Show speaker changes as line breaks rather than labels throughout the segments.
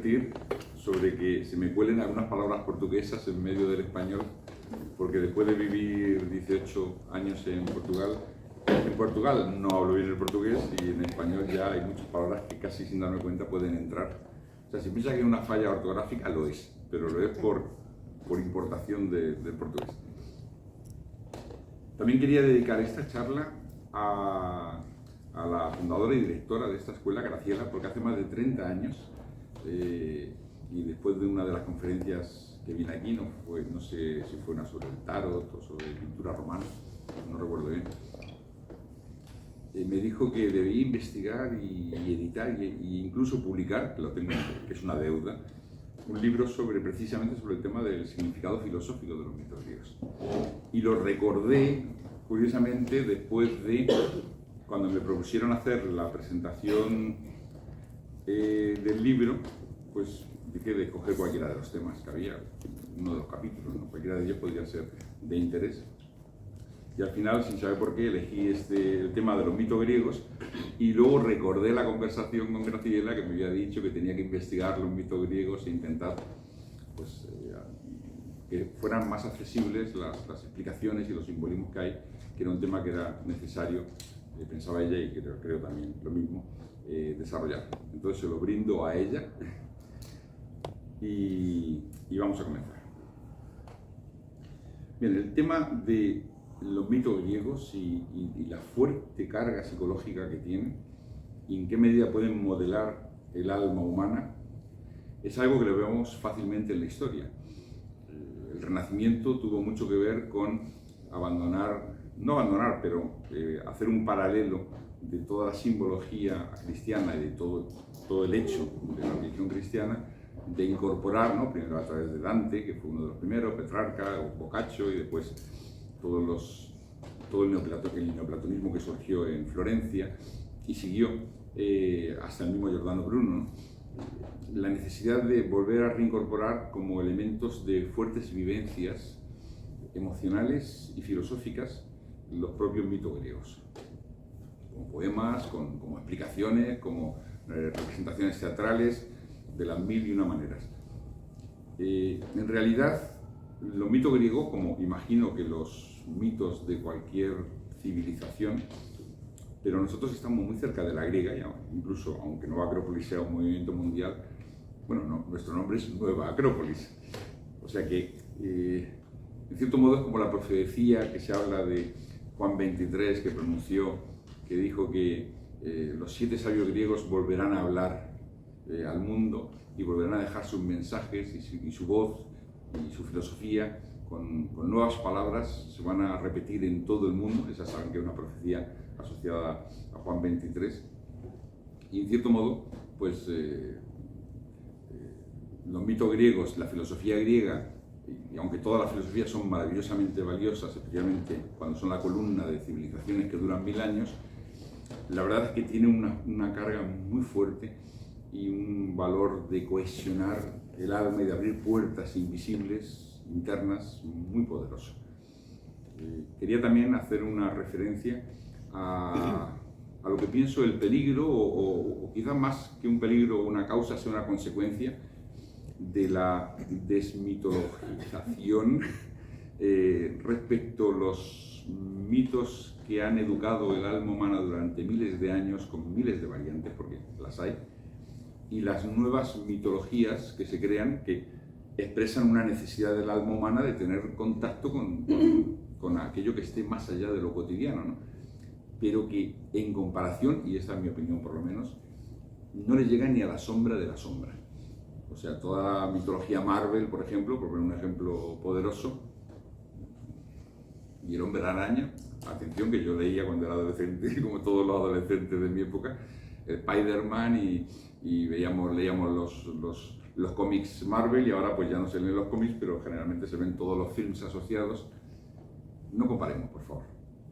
advertir sobre que se me cuelen algunas palabras portuguesas en medio del español, porque después de vivir 18 años en Portugal no hablo bien el portugués y en español ya hay muchas palabras que casi sin darme cuenta pueden entrar. O sea, si piensa que es una falla ortográfica, lo es, pero lo es por importación del portugués. También quería dedicar esta charla a la fundadora y directora de esta escuela, Graciela, porque hace más de 30 años, y después de una de las conferencias que vine aquí, no sé si fue una sobre el tarot o sobre pintura romana, no recuerdo bien, me dijo que debía investigar y editar e incluso publicar, que lo tengo, que es una deuda, un libro precisamente sobre el tema del significado filosófico de los mitos griegos. Y lo recordé, curiosamente, después de cuando me propusieron hacer la presentación del libro, pues dije de coger cualquiera de los temas que había, uno de los capítulos, ¿no? Cualquiera de ellos podría ser de interés. Y al final, sin saber por qué, elegí el tema de los mitos griegos y luego recordé la conversación con Graciela que me había dicho que tenía que investigar los mitos griegos e intentar pues, que fueran más accesibles las explicaciones y los simbolismos que hay, que era un tema que era necesario, pensaba ella y creo también lo mismo, desarrollar. Entonces se lo brindo a ella y vamos a comenzar. Bien, el tema de los mitos griegos y la fuerte carga psicológica que tienen y en qué medida pueden modelar el alma humana es algo que lo vemos fácilmente en la historia. El Renacimiento tuvo mucho que ver con hacer un paralelo de toda la simbología cristiana y de todo el hecho de la religión cristiana, de incorporar, ¿no? Primero a través de Dante, que fue uno de los primeros, Petrarca, Boccaccio, y después todo el neoplatonismo que surgió en Florencia y siguió hasta el mismo Giordano Bruno, ¿no? La necesidad de volver a reincorporar como elementos de fuertes vivencias emocionales y filosóficas los propios mitos griegos, como poemas, como explicaciones, como representaciones teatrales, de las mil y una maneras. En realidad, los mitos griegos, como imagino que los mitos de cualquier civilización, pero nosotros estamos muy cerca de la griega, incluso aunque Nueva Acrópolis sea un movimiento mundial, bueno, no, nuestro nombre es Nueva Acrópolis. O sea que, en cierto modo, es como la profecía que se habla de Juan 23, que pronunció, que dijo que los 7 sabios griegos volverán a hablar al mundo y volverán a dejar sus mensajes y su voz y su filosofía con nuevas palabras, se van a repetir en todo el mundo. Esa saben que es una profecía asociada a Juan 23. Y en cierto modo, pues los mitos griegos, la filosofía griega, y aunque todas las filosofías son maravillosamente valiosas, especialmente cuando son la columna de civilizaciones que duran 1000 años, la verdad es que tiene una carga muy fuerte y un valor de cohesionar el alma y de abrir puertas invisibles, internas, muy poderoso. Quería también hacer una referencia a lo que pienso el peligro, o quizás más que un peligro o una causa, sea una consecuencia de la desmitologización respecto a los mitos que han educado el alma humana durante miles de años, con miles de variantes, porque las hay, y las nuevas mitologías que se crean, que expresan una necesidad del alma humana de tener contacto con aquello que esté más allá de lo cotidiano, ¿no? Pero que en comparación, y esta es mi opinión por lo menos, no le llega ni a la sombra de la sombra. O sea, toda la mitología Marvel, por ejemplo, por poner un ejemplo poderoso, y el Hombre Araña, atención, que yo leía cuando era adolescente, como todos los adolescentes de mi época, Spider-Man, y leíamos los cómics Marvel, y ahora pues ya no se leen los cómics, pero generalmente se ven todos los films asociados. No comparemos, por favor.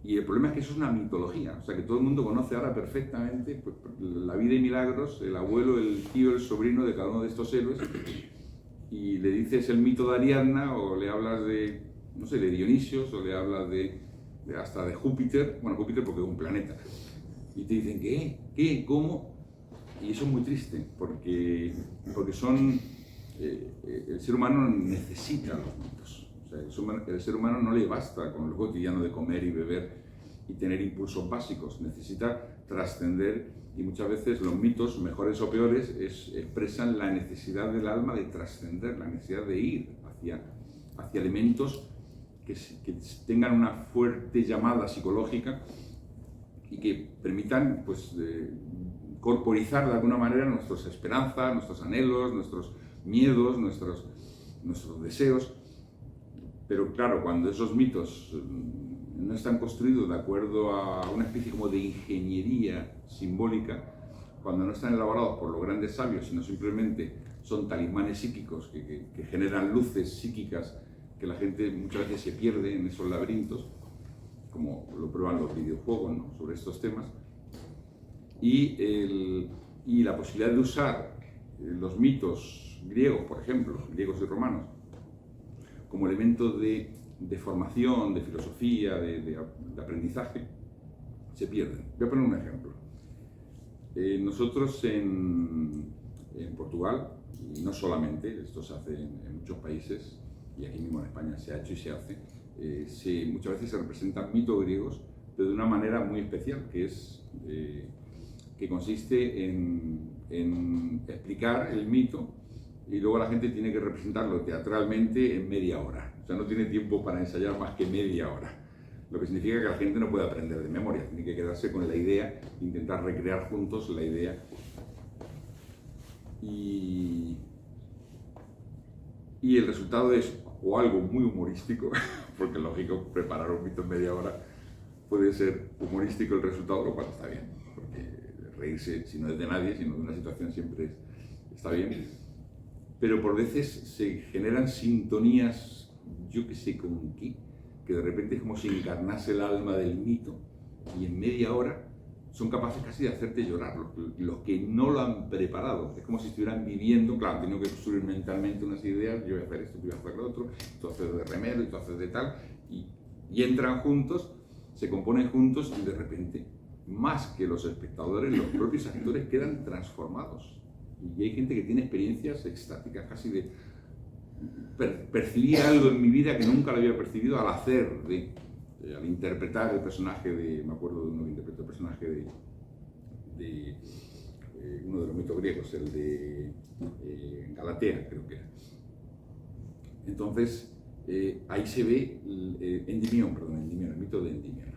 Y el problema es que eso es una mitología, o sea que todo el mundo conoce ahora perfectamente pues, la vida y milagros, el abuelo, el tío, el sobrino de cada uno de estos héroes, y le dices el mito de Ariadna, o le hablas de, no sé, de Dionisios, o le hablas hasta de Júpiter, bueno, Júpiter porque es un planeta, y te dicen, ¿qué? ¿Cómo? Y eso es muy triste, porque son, el ser humano necesita los mitos. O sea, el ser humano no le basta con lo cotidiano de comer y beber y tener impulsos básicos, necesita trascender, y muchas veces los mitos, mejores o peores, expresan la necesidad del alma de trascender, la necesidad de ir hacia elementos que tengan una fuerte llamada psicológica y que permitan, pues, corporizar de alguna manera nuestras esperanzas, nuestros anhelos, nuestros miedos, nuestros deseos. Pero claro, cuando esos mitos no están construidos de acuerdo a una especie como de ingeniería simbólica, cuando no están elaborados por los grandes sabios, sino simplemente son talismanes psíquicos que generan luces psíquicas que la gente muchas veces se pierde en esos laberintos, como lo prueban los videojuegos, ¿no?, sobre estos temas, y la posibilidad de usar los mitos griegos, por ejemplo, griegos y romanos, como elementos de formación, de filosofía, de aprendizaje, se pierden. Voy a poner un ejemplo. Nosotros en Portugal, y no solamente, esto se hace en muchos países, y aquí mismo en España se ha hecho y se hace, muchas veces se representan mitos griegos, pero de una manera muy especial, que consiste en explicar el mito y luego la gente tiene que representarlo teatralmente en media hora. O sea, no tiene tiempo para ensayar más que media hora. Lo que significa que la gente no puede aprender de memoria, tiene que quedarse con la idea, intentar recrear juntos la idea. Y el resultado es o algo muy humorístico, porque lógico, preparar un mito en media hora puede ser humorístico el resultado, lo cual está bien, porque reírse, si no es de nadie, sino de una situación, siempre está bien. Pero por veces se generan sintonías, yo que sé con qué, que de repente es como si encarnase el alma del mito, y en media hora son capaces casi de hacerte llorar, los que no lo han preparado. Es como si estuvieran viviendo, claro, han tenido que construir mentalmente unas ideas, yo voy a hacer esto, tú voy a hacer lo otro, tú haces de remero y tú haces de tal, y entran juntos, se componen juntos, y de repente, más que los espectadores, los propios actores quedan transformados. Y hay gente que tiene experiencias extáticas, casi de percibir algo en mi vida que nunca lo había percibido al hacer, al interpretar el personaje me acuerdo de uno que interpretó el personaje de uno de los mitos griegos, el de Galatea, creo que era. Entonces, ahí se ve Endimión, el mito de Endimión.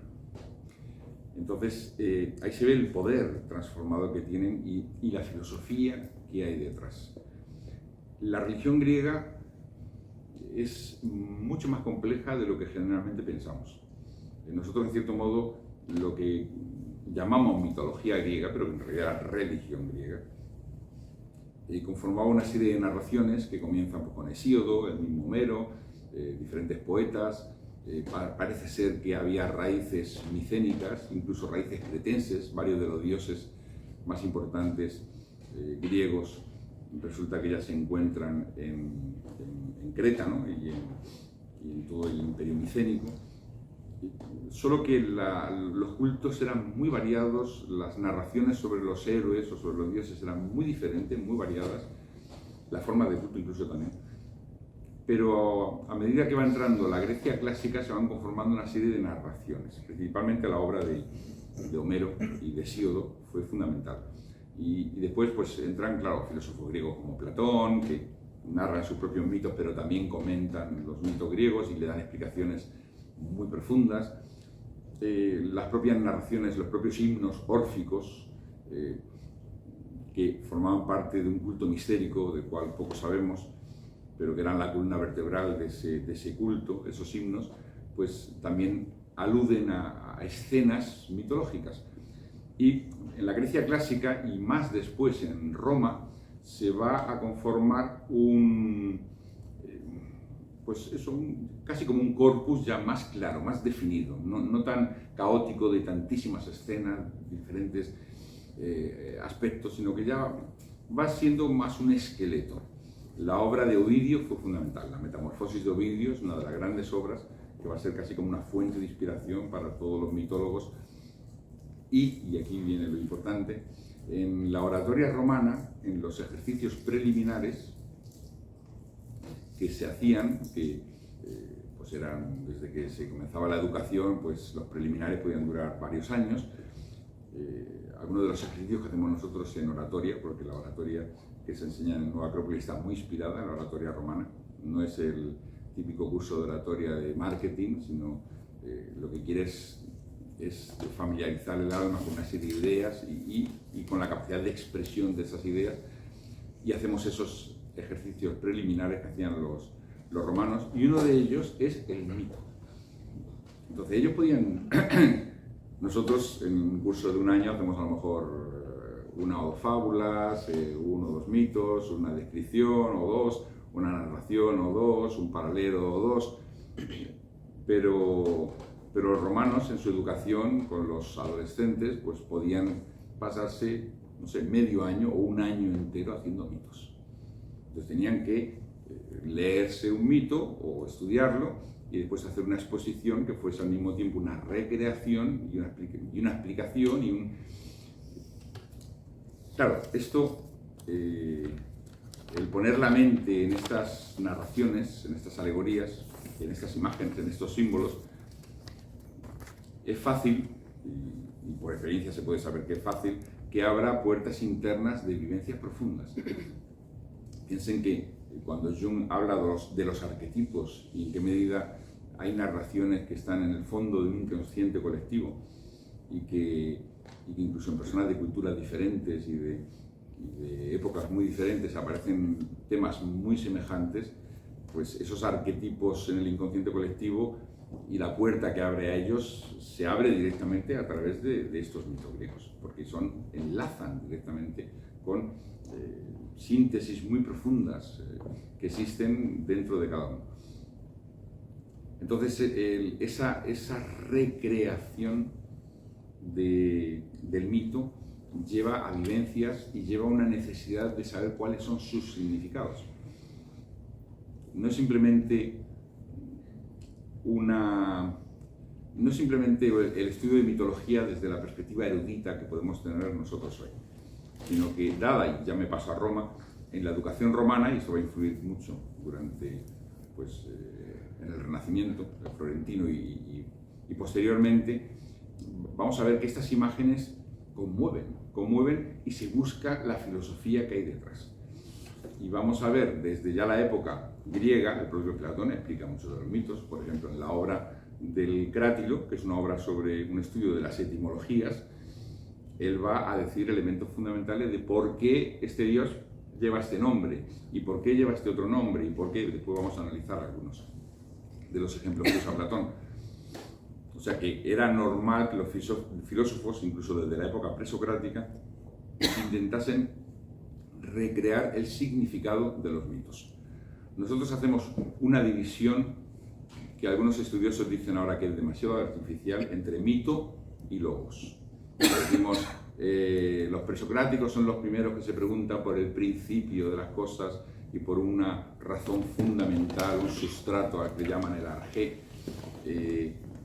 Entonces, ahí se ve el poder transformador que tienen y la filosofía que hay detrás. La religión griega es mucho más compleja de lo que generalmente pensamos. Nosotros, en cierto modo, lo que llamamos mitología griega, pero que en realidad era religión griega, conformaba una serie de narraciones que comienzan pues, con Hesíodo, el mismo Homero, diferentes poetas. Parece ser que había raíces micénicas, incluso raíces cretenses. Varios de los dioses más importantes griegos resulta que ya se encuentran en Creta, ¿no?, y en todo el imperio micénico. Solo que los cultos eran muy variados, las narraciones sobre los héroes o sobre los dioses eran muy diferentes, muy variadas, la forma de culto incluso también. Pero a medida que va entrando la Grecia clásica se van conformando una serie de narraciones, principalmente la obra de Homero y de Hesíodo fue fundamental. Y después pues entran, claro, filósofos griegos como Platón, que narran sus propios mitos, pero también comentan los mitos griegos y le dan explicaciones muy profundas. Las propias narraciones, los propios himnos órficos, que formaban parte de un culto mistérico del cual poco sabemos, pero que eran la columna vertebral de ese culto, esos himnos, pues también aluden a escenas mitológicas. Y en la Grecia clásica, y más después en Roma, se va a conformar casi como un corpus ya más claro, más definido, no tan caótico de tantísimas escenas, diferentes aspectos, sino que ya va siendo más un esqueleto. La obra de Ovidio fue fundamental, la Metamorfosis de Ovidio es una de las grandes obras que va a ser casi como una fuente de inspiración para todos los mitólogos y aquí viene lo importante, En la oratoria romana, en los ejercicios preliminares que se hacían, que pues eran desde que se comenzaba la educación, pues los preliminares podían durar varios años. Algunos de los ejercicios que hacemos nosotros en oratoria, porque la oratoria que se enseña en Nueva Acrópolis está muy inspirada en la oratoria romana, no es el típico curso de oratoria de marketing, sino lo que quiere es familiarizar el alma con una serie de ideas y con la capacidad de expresión de esas ideas, y hacemos esos ejercicios preliminares que hacían los romanos, y uno de ellos es el mito. Entonces ellos podían, nosotros en un curso de un año hacemos a lo mejor una o dos fábulas, uno o dos mitos, una descripción o dos, una narración o dos, un paralelo o dos, pero los romanos en su educación con los adolescentes pues podían pasarse, no sé, medio año o un año entero haciendo mitos. Entonces tenían que leerse un mito o estudiarlo y después hacer una exposición que fuese al mismo tiempo una recreación y una explicación Claro, esto, el poner la mente en estas narraciones, en estas alegorías, en estas imágenes, en estos símbolos, es fácil, y por experiencia se puede saber que es fácil, que abra puertas internas de vivencias profundas. Piensen que cuando Jung habla de los arquetipos y en qué medida hay narraciones que están en el fondo de un inconsciente colectivo y que incluso en personas de culturas diferentes y de épocas muy diferentes aparecen temas muy semejantes, pues esos arquetipos en el inconsciente colectivo y la puerta que abre a ellos se abre directamente a través de estos mitos griegos, porque enlazan directamente con síntesis muy profundas que existen dentro de cada uno. Entonces, esa recreación del mito lleva a vivencias y lleva a una necesidad de saber cuáles son sus significados. No es simplemente el estudio de mitología desde la perspectiva erudita que podemos tener nosotros hoy, sino que dada, y ya me paso a Roma, en la educación romana, y esto va a influir mucho durante, en el Renacimiento, el florentino y posteriormente, vamos a ver que estas imágenes conmueven y se busca la filosofía que hay detrás. Y vamos a ver desde ya la época griega, el propio Platón explica muchos de los mitos, por ejemplo en la obra del Crátilo, que es una obra sobre un estudio de las etimologías, él va a decir elementos fundamentales de por qué este dios lleva este nombre y por qué lleva este otro nombre y por qué. Después vamos a analizar algunos de los ejemplos que usa Platón. O sea que era normal que los filósofos, incluso desde la época presocrática, intentasen recrear el significado de los mitos. Nosotros hacemos una división que algunos estudiosos dicen ahora que es demasiado artificial entre mito y logos. Decimos, los presocráticos son los primeros que se preguntan por el principio de las cosas y por una razón fundamental, un sustrato al que llaman el arjé,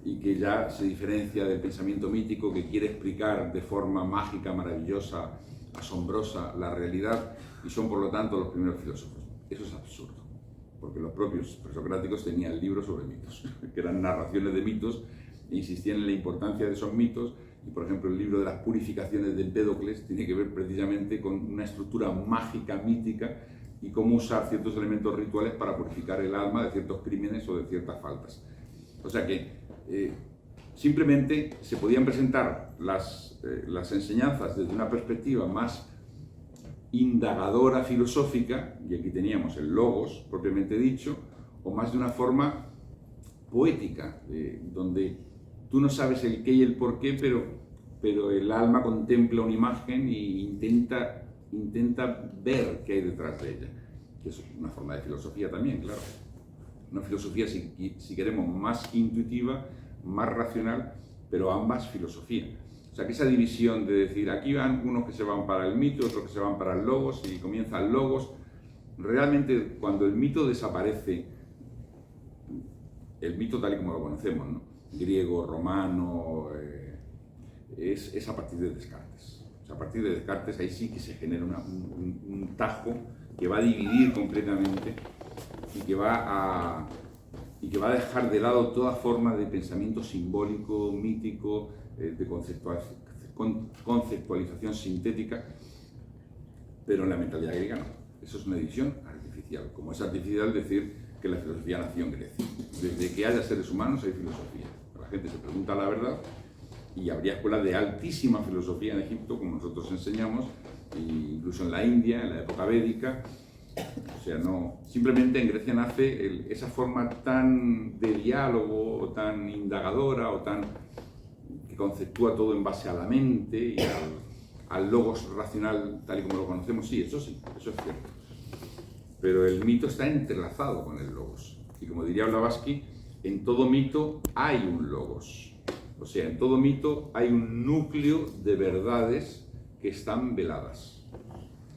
y que ya se diferencia del pensamiento mítico que quiere explicar de forma mágica, maravillosa, asombrosa la realidad, y son por lo tanto los primeros filósofos. Eso es absurdo, porque los propios presocráticos tenían libros sobre mitos, que eran narraciones de mitos, e insistían en la importancia de esos mitos. Y por ejemplo el libro de las purificaciones de Empédocles tiene que ver precisamente con una estructura mágica, mítica, y cómo usar ciertos elementos rituales para purificar el alma de ciertos crímenes o de ciertas faltas. O sea que simplemente se podían presentar las enseñanzas desde una perspectiva más indagadora, filosófica, y aquí teníamos el logos propiamente dicho, o más de una forma poética, donde tú no sabes el qué y el por qué, pero el alma contempla una imagen e intenta ver qué hay detrás de ella, que es una forma de filosofía también, claro. Una filosofía, si queremos, más intuitiva, más racional, pero ambas filosofía. O sea, que esa división de decir, aquí van unos que se van para el mito, otros que se van para el logos, y comienza el logos, realmente cuando el mito desaparece, el mito tal y como lo conocemos, ¿no? Griego, romano, es a partir de Descartes. O sea, a partir de Descartes ahí sí que se genera un tajo que va a dividir completamente y que va a dejar de lado toda forma de pensamiento simbólico, mítico, de conceptualización sintética, pero en la mentalidad griega no. Eso es una división artificial, como es artificial decir que la filosofía nació en Grecia. Desde que haya seres humanos hay filosofía. La gente se pregunta la verdad y habría escuelas de altísima filosofía en Egipto, como nosotros enseñamos, e incluso en la India, en la época védica. O sea, no, simplemente en Grecia nace esa forma tan de diálogo, o tan indagadora, o tan que conceptúa todo en base a la mente y al logos racional tal y como lo conocemos. Sí, eso es cierto. Pero el mito está entrelazado con el logos. Y como diría Blavatsky, en todo mito hay un logos. O sea, en todo mito hay un núcleo de verdades que están veladas.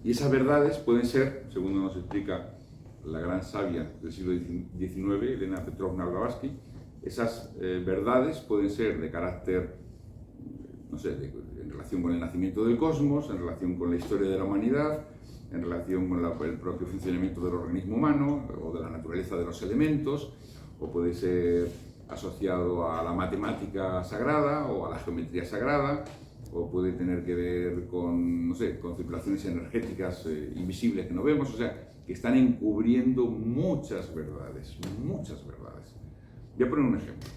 Y esas verdades pueden ser, según nos explica la gran sabia del siglo XIX, Elena Petrovna Blavatsky, esas verdades pueden ser de carácter, no sé, en relación con el nacimiento del cosmos, en relación con la historia de la humanidad, en relación con el propio funcionamiento del organismo humano o de la naturaleza de los elementos, o puede ser asociado a la matemática sagrada o a la geometría sagrada, o puede tener que ver con, no sé, con circulaciones energéticas invisibles que no vemos, o sea, que están encubriendo muchas verdades, muchas verdades. Voy a poner un ejemplo.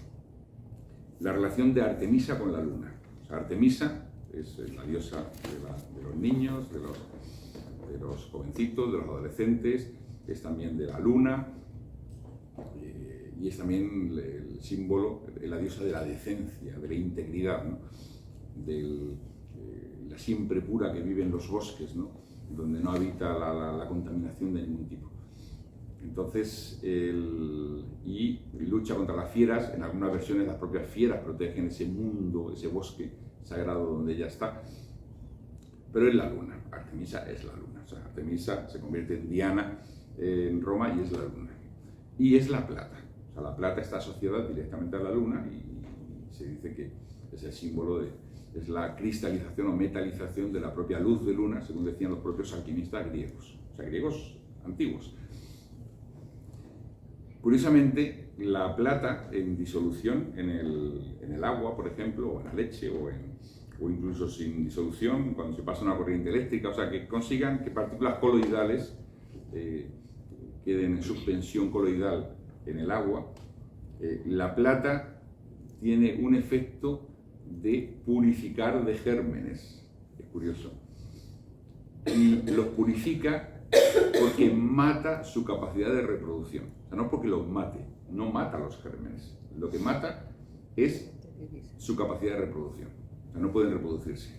La relación de Artemisa con la luna. O sea, Artemisa es la diosa de los niños, de los jovencitos, de los adolescentes, es también de la luna, y es también el símbolo, la diosa de la decencia, de la integridad, ¿no? De la siempre pura que vive en los bosques, ¿no? Donde no habita la contaminación de ningún tipo. Entonces, y lucha contra las fieras. En algunas versiones las propias fieras protegen ese mundo, ese bosque sagrado donde ella está. Pero es la luna, Artemisa es la luna. O sea, Artemisa se convierte en Diana en Roma y es la luna. Y es la plata. O sea, la plata está asociada directamente a la luna y se dice que es el símbolo es la cristalización o metalización de la propia luz de luna, según decían los propios alquimistas griegos, o sea, griegos antiguos. Curiosamente, la plata en disolución en el agua, por ejemplo, o en la leche, o incluso sin disolución, cuando se pasa una corriente eléctrica, o sea, que consigan que partículas coloidales queden en suspensión coloidal en el agua, la plata tiene un efecto de purificar de gérmenes. Es curioso. Y los purifica porque mata su capacidad de reproducción. O sea, no porque los mate, no mata los gérmenes. Lo que mata es su capacidad de reproducción. O sea, no pueden reproducirse.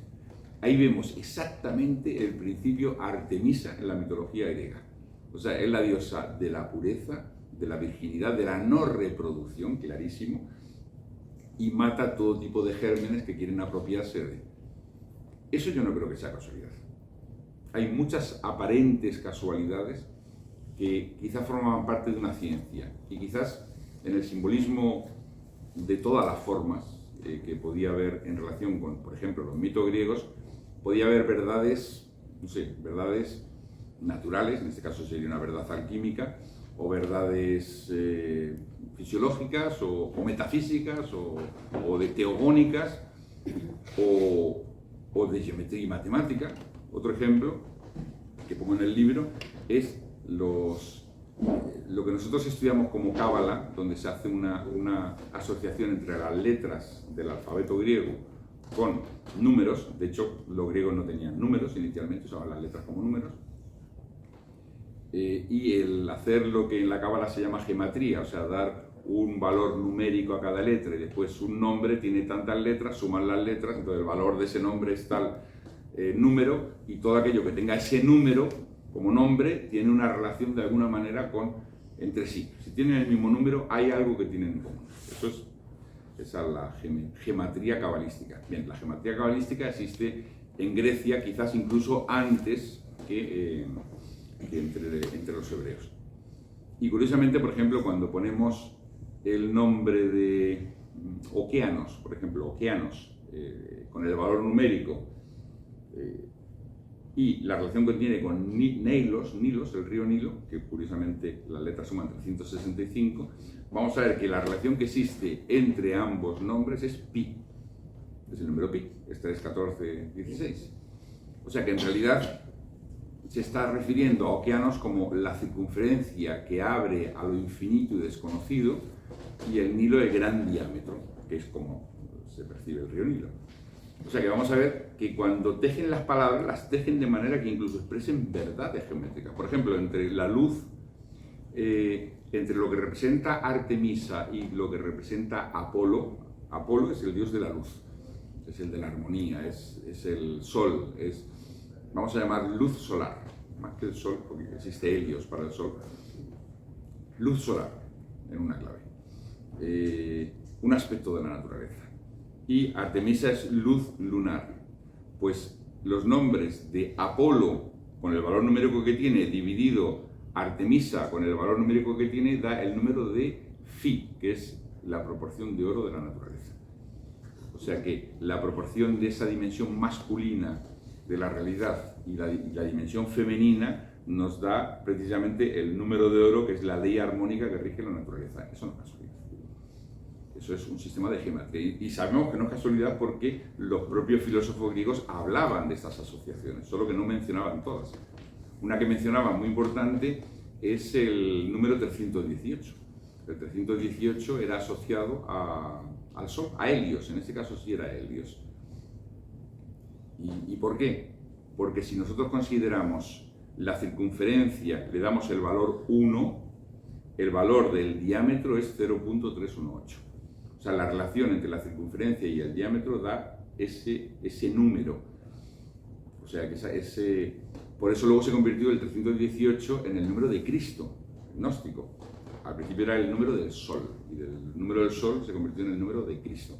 Ahí vemos exactamente el principio Artemisa en la mitología griega. O sea, es la diosa de la pureza, de la virginidad, de la no reproducción, clarísimo, y mata todo tipo de gérmenes que quieren apropiarse de. Eso yo no creo que sea casualidad. Hay muchas aparentes casualidades que quizás formaban parte de una ciencia y quizás en el simbolismo de todas las formas que podía haber en relación con, por ejemplo, los mitos griegos, podía haber verdades, no sé, verdades naturales, en este caso sería una verdad alquímica, o verdades fisiológicas, o metafísicas, o de teogónicas, o de geometría y matemática. Otro ejemplo que pongo en el libro es lo que nosotros estudiamos como cábala, donde se hace una asociación entre las letras del alfabeto griego con números. De hecho, los griegos no tenían números inicialmente, usaban las letras como números. Y el hacer lo que en la cábala se llama gematría, o sea, dar un valor numérico a cada letra y después un nombre tiene tantas letras, suman las letras, entonces el valor de ese nombre es tal número, y todo aquello que tenga ese número como nombre tiene una relación de alguna manera entre sí. Si tienen el mismo número, hay algo que tienen en común. Esa es la gematría cabalística. Bien, la gematría cabalística existe en Grecia, quizás incluso antes que entre los hebreos. Y curiosamente, por ejemplo, cuando ponemos el nombre de Okeanos, por ejemplo, Okeanos, con el valor numérico Y la relación que tiene con Nilos, el río Nilo, que curiosamente las letras suman 365, vamos a ver que la relación que existe entre ambos nombres es pi. Es el número pi, es 3, 14, 16. O sea que en realidad se está refiriendo a Okeanos como la circunferencia que abre a lo infinito y desconocido, y el Nilo el gran diámetro, que es como se percibe el río Nilo. O sea que vamos a ver que cuando tejen las palabras, las tejen de manera que incluso expresen verdades geométricas. Por ejemplo, entre la luz, entre lo que representa Artemisa y lo que representa Apolo. Apolo es el dios de la luz, es el de la armonía, es el sol, vamos a llamar luz solar, más que el sol, porque existe Helios para el sol. Luz solar, en una clave. Un aspecto de la naturaleza. Y Artemisa es luz lunar. Pues los nombres de Apolo, con el valor numérico que tiene, dividido Artemisa con el valor numérico que tiene, da el número de Phi, que es la proporción de oro de la naturaleza. O sea que la proporción de esa dimensión masculina de la realidad y la dimensión femenina nos da precisamente el número de oro, que es la ley armónica que rige la naturaleza. Eso no es casualidad. Eso es un sistema de geometría. Y sabemos que no es casualidad porque los propios filósofos griegos hablaban de estas asociaciones, solo que no mencionaban todas. Una que mencionaban muy importante es el número 318. El 318 era asociado al Sol, a Helios, en este caso sí era Helios. ¿Y por qué? Porque si nosotros consideramos la circunferencia, le damos el valor 1, el valor del diámetro es 0.318. O sea, la relación entre la circunferencia y el diámetro da ese número. O sea, que por eso luego se convirtió el 318 en el número de Cristo, gnóstico. Al principio era el número del Sol, y del número del Sol se convirtió en el número de Cristo,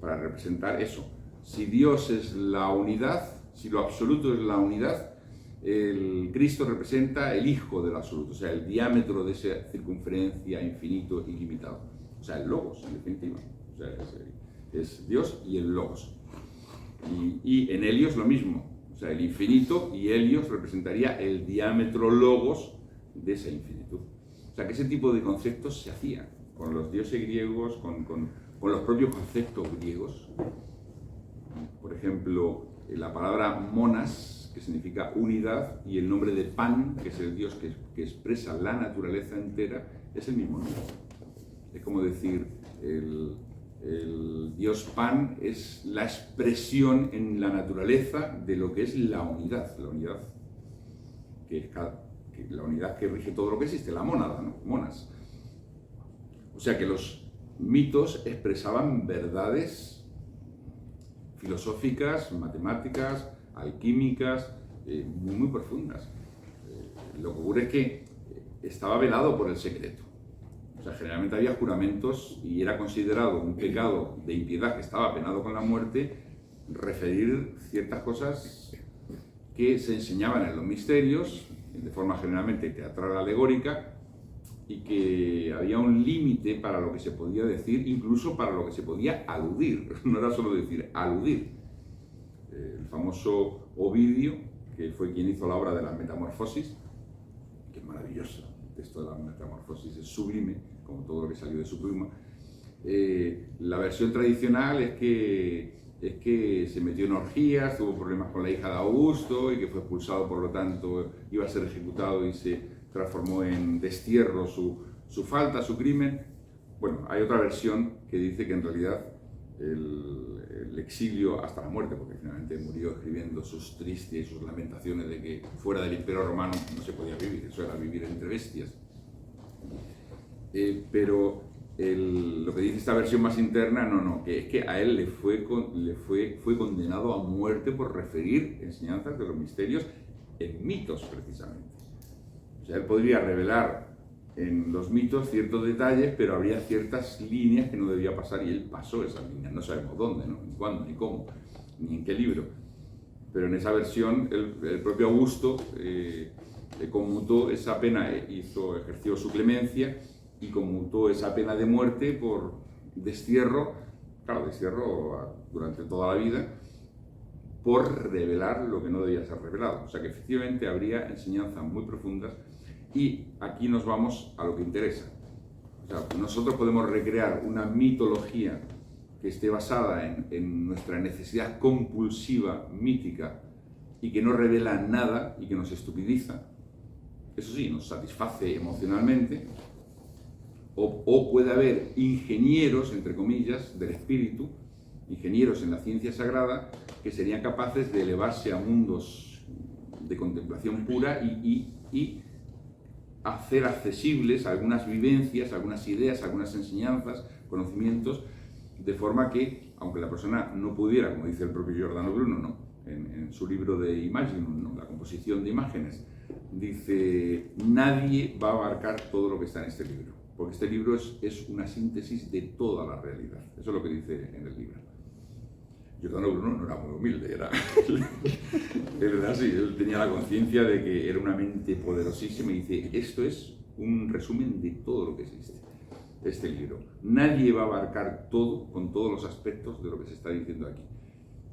para representar eso. Si Dios es la unidad, si lo absoluto es la unidad, el Cristo representa el Hijo del absoluto, o sea, el diámetro de esa circunferencia infinito, ilimitado. O sea, el Logos, en definitiva. O sea, es Dios y el Logos. Y en Helios lo mismo. O sea, el infinito, y Helios representaría el diámetro Logos de esa infinitud. O sea, que ese tipo de conceptos se hacían con los dioses griegos, con los propios conceptos griegos. Por ejemplo, la palabra monas, que significa unidad, y el nombre de Pan, que es el dios que expresa la naturaleza entera, es el mismo nombre. Es como decir, el dios Pan es la expresión en la naturaleza de lo que es la unidad la unidad que rige todo lo que existe, la mónada, ¿no? Monas. O sea que los mitos expresaban verdades filosóficas, matemáticas, alquímicas, muy, muy profundas. Lo que ocurre es que estaba velado por el secreto. O sea, generalmente había juramentos y era considerado un pecado de impiedad que estaba penado con la muerte referir ciertas cosas que se enseñaban en los misterios, de forma generalmente teatral alegórica, y que había un límite para lo que se podía decir, incluso para lo que se podía aludir. No era solo decir, aludir. El famoso Ovidio, que fue quien hizo la obra de la Metamorfosis, que es maravillosa. El texto de la Metamorfosis es sublime, como todo lo que salió de su pluma. La versión tradicional es que se metió en orgías, tuvo problemas con la hija de Augusto y que fue expulsado, por lo tanto iba a ser ejecutado y se transformó en destierro su falta, su crimen. Bueno, hay otra versión que dice que en realidad el exilio hasta la muerte, porque finalmente murió escribiendo sus tristes y sus lamentaciones de que fuera del Imperio Romano no se podía vivir, eso era vivir entre bestias. Pero lo que dice esta versión más interna, que es que a él fue condenado a muerte por referir enseñanzas de los misterios en mitos, precisamente. O sea, él podría revelar en los mitos ciertos detalles, pero habría ciertas líneas que no debía pasar, y él pasó esas líneas. No sabemos dónde, ¿no? Ni cuándo, ni cómo, ni en qué libro. Pero en esa versión, el propio Augusto conmutó esa pena, ejerció su clemencia, y conmutó esa pena de muerte por destierro, claro, destierro durante toda la vida, por revelar lo que no debía ser revelado. O sea que efectivamente habría enseñanzas muy profundas y aquí nos vamos a lo que interesa. O sea, nosotros podemos recrear una mitología que esté basada en nuestra necesidad compulsiva, mítica, y que no revela nada y que nos estupidiza. Eso sí, nos satisface emocionalmente. O puede haber ingenieros, entre comillas, del espíritu, ingenieros en la ciencia sagrada, que serían capaces de elevarse a mundos de contemplación pura y hacer accesibles algunas vivencias, algunas ideas, algunas enseñanzas, conocimientos, de forma que, aunque la persona no pudiera, como dice el propio Giordano Bruno, ¿no? en su libro de Imaginum, ¿no? La composición de imágenes, dice, nadie va a abarcar todo lo que está en este libro, porque este libro es una síntesis de toda la realidad. Eso es lo que dice en el libro. Giordano Bruno no era muy humilde, él era así, él tenía la conciencia de que era una mente poderosísima y dice, esto es un resumen de todo lo que existe, este libro. Nadie va a abarcar todo, con todos los aspectos de lo que se está diciendo aquí.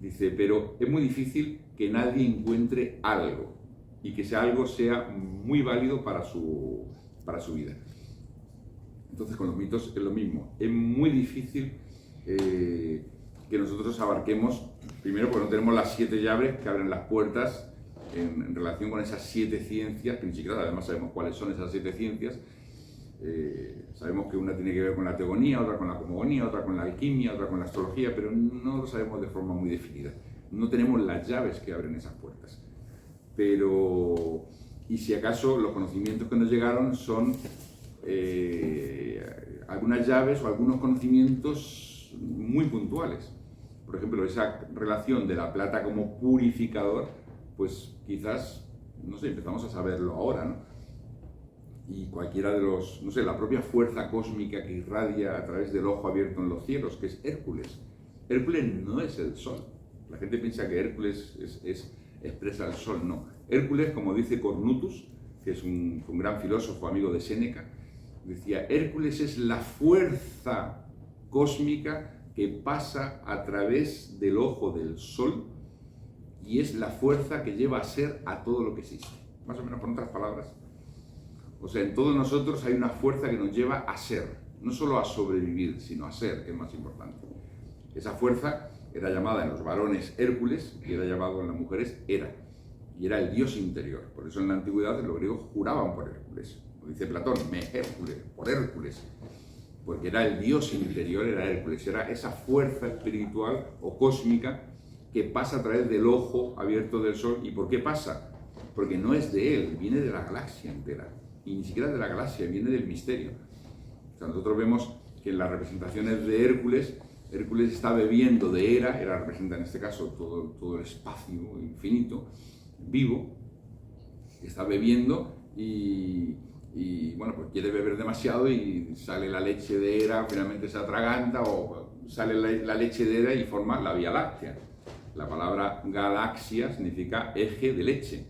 Dice, pero es muy difícil que nadie encuentre algo y que ese algo sea muy válido para su vida. Entonces con los mitos es lo mismo, es muy difícil que nosotros abarquemos, primero porque no tenemos las 7 llaves que abren las puertas en relación con esas 7 ciencias, que ni siquiera además sabemos cuáles son esas 7 ciencias. Sabemos que una tiene que ver con la teogonía, otra con la cosmogonía, otra con la alquimia, otra con la astrología, pero no lo sabemos de forma muy definida. No tenemos las llaves que abren esas puertas. Pero, y si acaso los conocimientos que nos llegaron son algunas llaves o algunos conocimientos muy puntuales. Por ejemplo, esa relación de la plata como purificador, pues quizás, no sé, empezamos a saberlo ahora, ¿no? Y cualquiera de los, no sé, la propia fuerza cósmica que irradia a través del ojo abierto en los cielos, que es Hércules. Hércules no es el sol. La gente piensa que Hércules expresa el sol, no. Hércules, como dice Cornutus, que es un gran filósofo amigo de Séneca, decía, Hércules es la fuerza cósmica que pasa a través del ojo del sol y es la fuerza que lleva a ser a todo lo que existe. Más o menos, por otras palabras. O sea, en todos nosotros hay una fuerza que nos lleva a ser, no solo a sobrevivir, sino a ser, que es más importante. Esa fuerza era llamada en los varones Hércules y era llamado en las mujeres Hera, y era el dios interior. Por eso en la antigüedad los griegos juraban por Hércules. Como dice Platón, me Hércules, por Hércules, porque era el dios interior, era Hércules, era esa fuerza espiritual o cósmica que pasa a través del ojo abierto del sol. ¿Y por qué pasa? Porque no es de él, viene de la galaxia entera. Y ni siquiera de la galaxia, viene del misterio. O sea, nosotros vemos que en las representaciones de Hércules, Hércules está bebiendo de Hera representa en este caso todo el espacio infinito, vivo, está bebiendo y bueno, pues quiere beber demasiado y sale la leche de Hera, finalmente se atraganta o sale la leche de Hera y forma la Vía Láctea. La palabra galaxia significa eje de leche.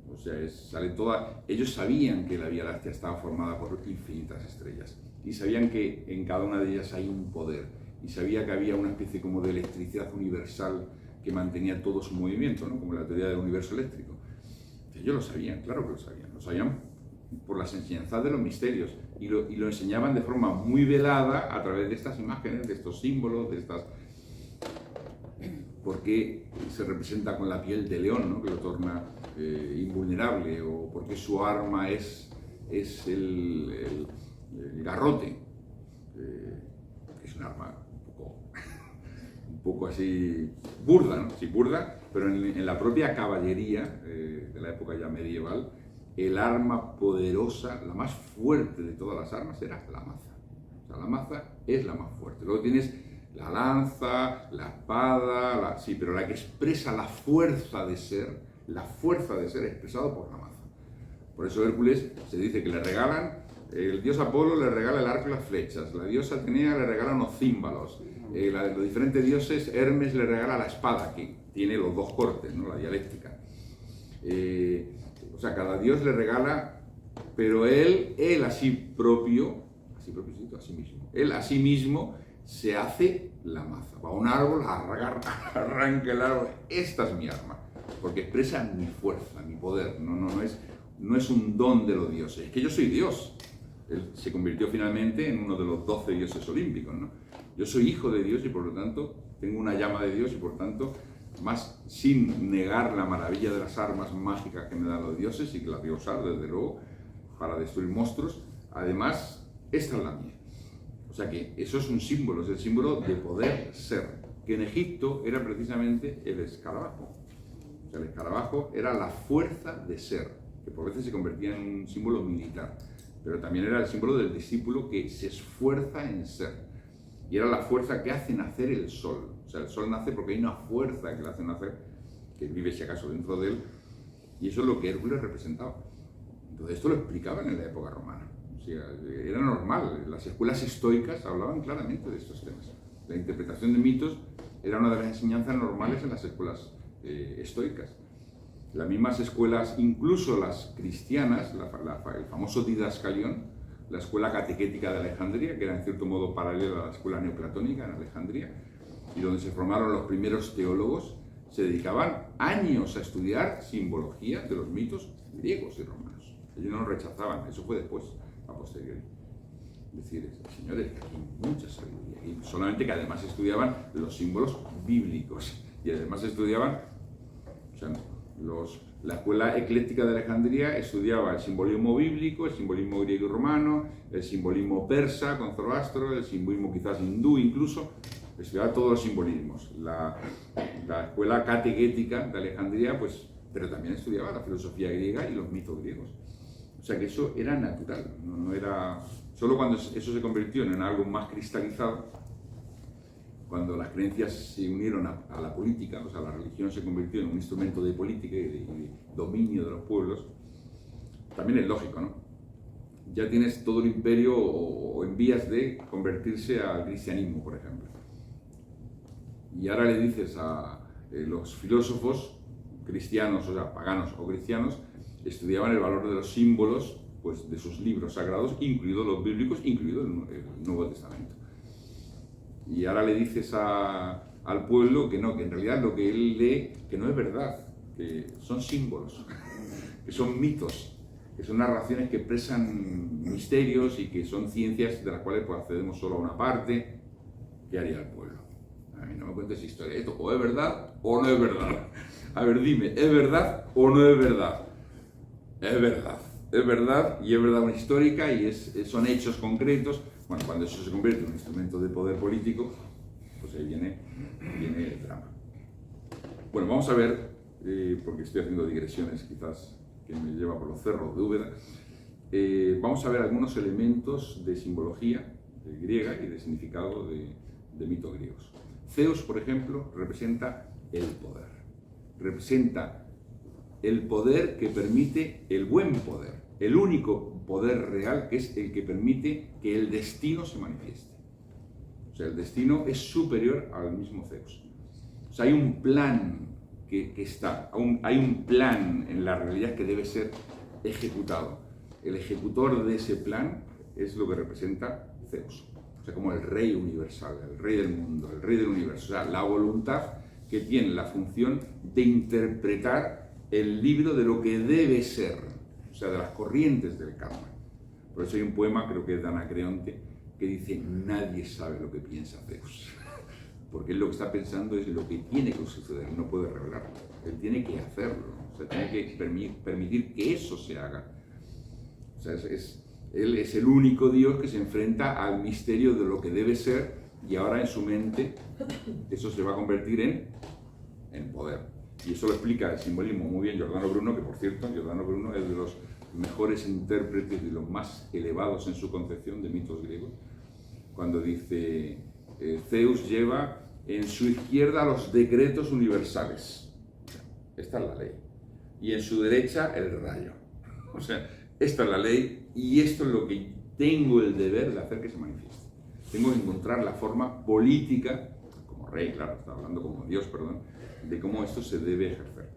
O sea, sale toda. Ellos sabían que la Vía Láctea estaba formada por infinitas estrellas y sabían que en cada una de ellas hay un poder y sabía que había una especie como de electricidad universal que mantenía todo su movimiento, ¿no? Como la teoría del universo eléctrico. Ellos lo sabían, claro que lo sabían por las enseñanzas de los misterios y lo enseñaban de forma muy velada a través de estas imágenes, de estos símbolos, de estas. Porque se representa con la piel de león, ¿no? Que lo torna invulnerable, o porque su arma es el garrote, que es un arma un poco así burda, ¿no? Sí, burda, pero en la propia caballería de la época ya medieval, el arma poderosa, la más fuerte de todas las armas era la maza. O sea, la maza es la más fuerte. Luego tienes la lanza, la espada, sí, pero la que expresa la fuerza de ser expresado por la maza. Por eso Hércules se dice que le regalan, el dios Apolo le regala el arco y las flechas, la diosa Atenea le regala unos címbalos, los diferentes dioses, Hermes le regala la espada, que tiene los dos cortes, ¿no? La dialéctica. O sea, cada dios le regala, pero él a sí mismo se hace la maza. Va a un árbol, arranca el árbol. Esta es mi arma, porque expresa mi fuerza, mi poder. No es un don de los dioses, es que yo soy Dios. Él se convirtió finalmente en uno de los 12 dioses olímpicos, ¿no? Yo soy hijo de Dios y por lo tanto tengo una llama de Dios y por tanto, más sin negar la maravilla de las armas mágicas que me dan los dioses y que las voy a usar desde luego para destruir monstruos, además esta es la mía. O sea que eso es un símbolo, es el símbolo de poder ser, que en Egipto era precisamente el escarabajo. O sea, el escarabajo era la fuerza de ser, que por veces se convertía en un símbolo militar, pero también era el símbolo del discípulo que se esfuerza en ser. Y era la fuerza que hace nacer el sol. O sea, el sol nace porque hay una fuerza que le hace nacer, que vive si acaso dentro de él, y eso es lo que Hércules representaba. Entonces esto lo explicaban en la época romana. O sea, era normal. Las escuelas estoicas hablaban claramente de estos temas. La interpretación de mitos era una de las enseñanzas normales en las escuelas estoicas. Las mismas escuelas, incluso las cristianas, el famoso didascalión, la escuela catequética de Alejandría, que era en cierto modo paralela a la escuela neoplatónica en Alejandría, y donde se formaron los primeros teólogos, se dedicaban años a estudiar simbología de los mitos griegos y romanos. Ellos no lo rechazaban, eso fue después, a posteriori. Es decir, señores, aquí hay mucha sabiduría, y solamente que además estudiaban los símbolos bíblicos, y además estudiaban, o sea, la escuela ecléctica de Alejandría estudiaba el simbolismo bíblico, el simbolismo griego y romano, el simbolismo persa con Zoroastro, el simbolismo quizás hindú incluso, estudiaba todos los simbolismos. La escuela catequética de Alejandría, pues, pero también estudiaba la filosofía griega y los mitos griegos. O sea que eso era natural, no era... Solo cuando eso se convirtió en algo más cristalizado, cuando las creencias se unieron a la política, o sea, la religión se convirtió en un instrumento de política y de dominio de los pueblos, también es lógico, ¿no? Ya tienes todo el imperio o en vías de convertirse al cristianismo, por ejemplo. Y ahora le dices a los filósofos cristianos, o sea, paganos o cristianos, estudiaban el valor de los símbolos, pues, de sus libros sagrados, incluidos los bíblicos, incluido el Nuevo Testamento. Y ahora le dices al pueblo que no, que en realidad lo que él lee, que no es verdad, que son símbolos, que son mitos, que son narraciones que expresan misterios y que son ciencias de las cuales pues, accedemos solo a una parte. ¿Qué haría el pueblo? A mí no me cuentes historia, esto o es verdad o no es verdad. A ver, dime, ¿es verdad o no es verdad? Es verdad. Es verdad, y es verdad una histórica, y son hechos concretos. Bueno, cuando eso se convierte en un instrumento de poder político, pues ahí viene el drama. Bueno, vamos a ver, porque estoy haciendo digresiones quizás que me lleva por los cerros de Úbeda, vamos a ver algunos elementos de simbología griega y de significado de mitos griegos. Zeus, por ejemplo, representa el poder. Representa el poder que permite el buen poder, el único poder real que es el que permite que el destino se manifieste. O sea, el destino es superior al mismo Zeus. O sea, hay un plan que está, hay un plan en la realidad que debe ser ejecutado. El ejecutor de ese plan es lo que representa Zeus. O sea, como el rey universal, el rey del mundo, el rey del universo. O sea, la voluntad que tiene la función de interpretar el libro de lo que debe ser, o sea, de las corrientes del karma. Por eso hay un poema, creo que es de Anacreonte, que dice: nadie sabe lo que piensa Zeus, porque él lo que está pensando es lo que tiene que suceder, no puede revelarlo, él tiene que hacerlo, o sea, tiene que permitir que eso se haga. O sea, él es el único Dios que se enfrenta al misterio de lo que debe ser, y ahora en su mente eso se va a convertir en poder. Y eso lo explica el simbolismo muy bien Giordano Bruno, que por cierto, Giordano Bruno es de los mejores intérpretes y los más elevados en su concepción de mitos griegos, cuando dice: Zeus lleva en su izquierda los decretos universales. Esta es la ley. Y en su derecha el rayo. O sea, esta es la ley y esto es lo que tengo el deber de hacer que se manifieste. Tengo que encontrar la forma política, como rey, claro, está hablando como Dios, perdón, de cómo esto se debe ejercer.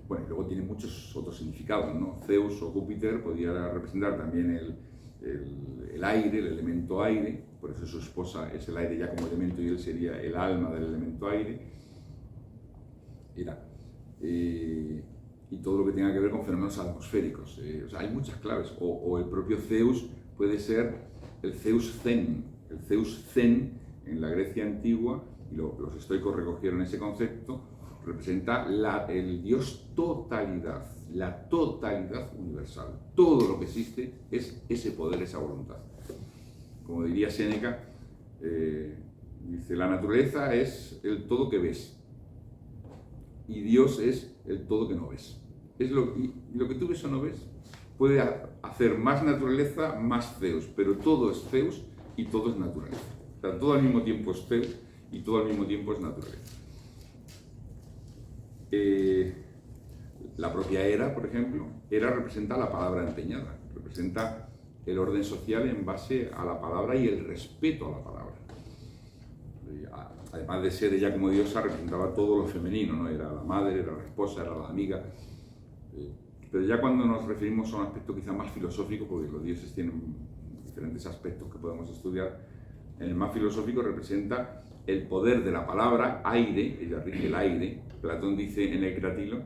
Bueno, y luego tiene muchos otros significados, ¿no? Zeus o Júpiter podría representar también el aire, el elemento aire, por eso su esposa es el aire ya como elemento y él sería el alma del elemento aire. Y todo lo que tenga que ver con fenómenos atmosféricos. O sea, hay muchas claves. O el propio Zeus puede ser el Zeus Zen. El Zeus Zen en la Grecia antigua, y los estoicos recogieron ese concepto, representa el dios totalidad, la totalidad universal. Todo lo que existe es ese poder, esa voluntad. Como diría Séneca, dice, la naturaleza es el todo que ves y Dios es el todo que no ves. Y lo que tú ves o no ves puede hacer más naturaleza, más Zeus, pero todo es Zeus y todo es naturaleza. O sea, todo al mismo tiempo es Zeus y todo al mismo tiempo es naturaleza. La propia Hera, por ejemplo, Hera representa la palabra empeñada, representa el orden social en base a la palabra y el respeto a la palabra. Además de ser ella como diosa, representaba todo lo femenino, ¿no? Era la madre, era la esposa, era la amiga. Pero ya cuando nos referimos a un aspecto quizá más filosófico, porque los dioses tienen diferentes aspectos que podemos estudiar, en el más filosófico representa el poder de la palabra aire, ella rige el aire. Platón dice en el Crátilo,